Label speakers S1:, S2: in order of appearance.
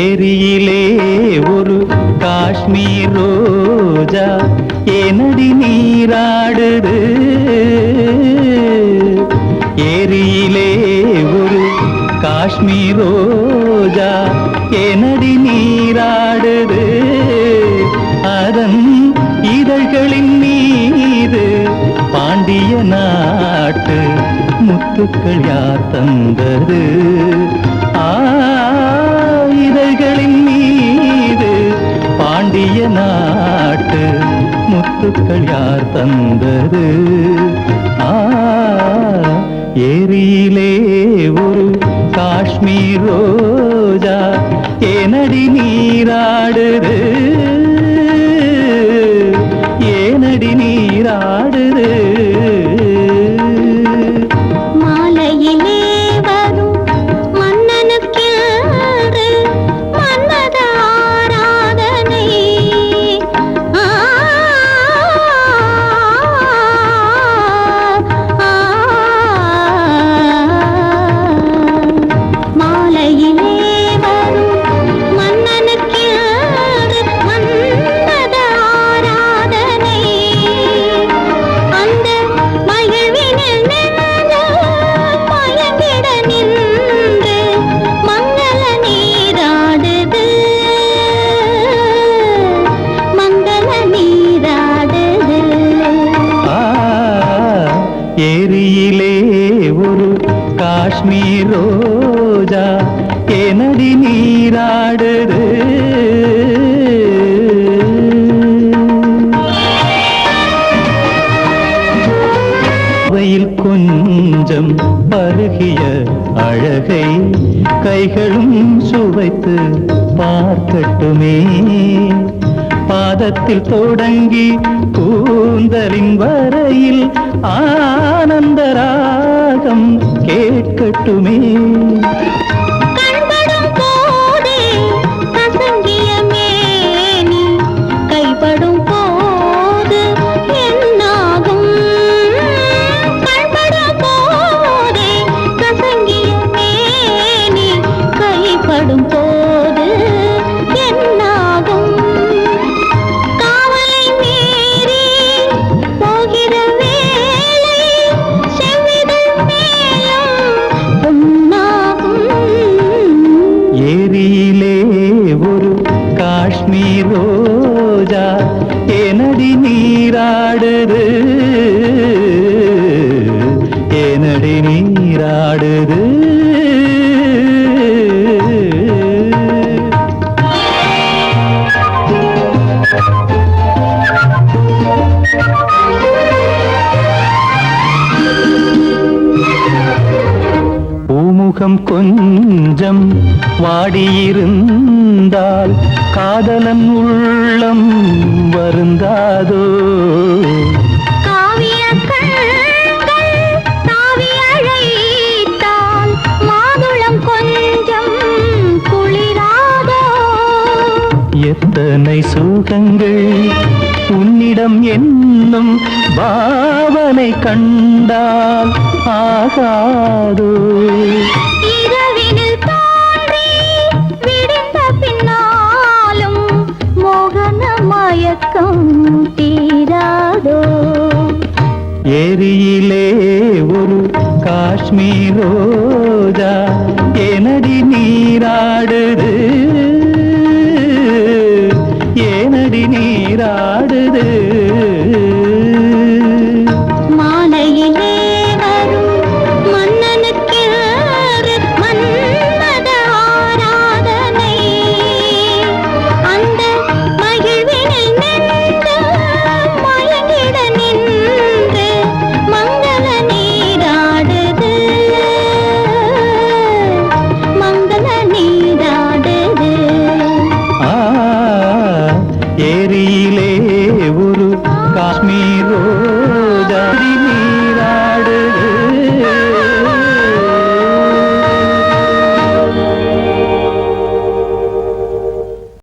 S1: ஏரியிலே ஒரு காஷ்மீர் ரோஜா ஏனடி நீராடுது. ஏரியிலே ஒரு காஷ்மீர் ரோஜா ஏனடி நீராடுது. அதன் இதழ்களின் மீது பாண்டிய நாட்டு முத்துக்கள் யார் தந்தது? இதழ்களின் மீது பாண்டிய நாட்டு முத்துக்கள் யார் தந்தது? ஏரியிலே ஒரு காஷ்மீர் ரோஜா ஏனடி நீராடுது? ஏனடி நீராடுது?
S2: மாலையிலே வரும் மன்னனுக்கு மன்மத ஆராதனை. மாலையிலே வரும் மன்னனுக்கு மன்மத ஆராதனை. அந்த மகிழ்வினில் நின்று மயங்கிட நின்று மங்கள நீராடுது. மங்கள நீராடுது.
S1: ஏரியிலே ஒரு காஷ்மீர் ரோஜா ஏனடி நீராடுது? வெயில் கொஞ்சம் பருகிய அழகை கைகளும் சுவைத்து பார்க்கட்டுமே. பாதத்தில் தொடங்கி கூந்தலின் வரையில் ஆனந்த ராகம் கேட்கட்டுமே.
S2: கண்படும் போதே கசங்கிய மேனி கைப்படும் போது என்னாகும்? கண்படும் போதே கசங்கிய மேனி கைப்படும் போது என்னாகும்? காவலை மீறி போகிற வேளை செவ்விதழ் மேலும் பொன்னாகும்.
S1: ஏரியிலே ஒரு காஷ்மீர் ரோஜா ஏனடி நீராடுது? ஏனடி நீராடுது? பூமுகம் கொஞ்சம் வாடியிருந்தால் காதலன் உள்ளம் வருந்தாதோ?
S2: காவிய கண்கள் தாவி அழைத்தால் மாதுளம் கொஞ்சம் குளிராதோ?
S1: எத்தனை சுகங்கள் உன்னிடம் என்னும் பாவனை கண்டால் ஆகாதோ?
S2: இரவினில் தோன்றி விடிந்த பின்னாலும் மோகன மயக்கம் தீராதோ?
S1: ஏரியிலே ஒரு காஷ்மீர் ரோஜா ஏனடி நீராடுது?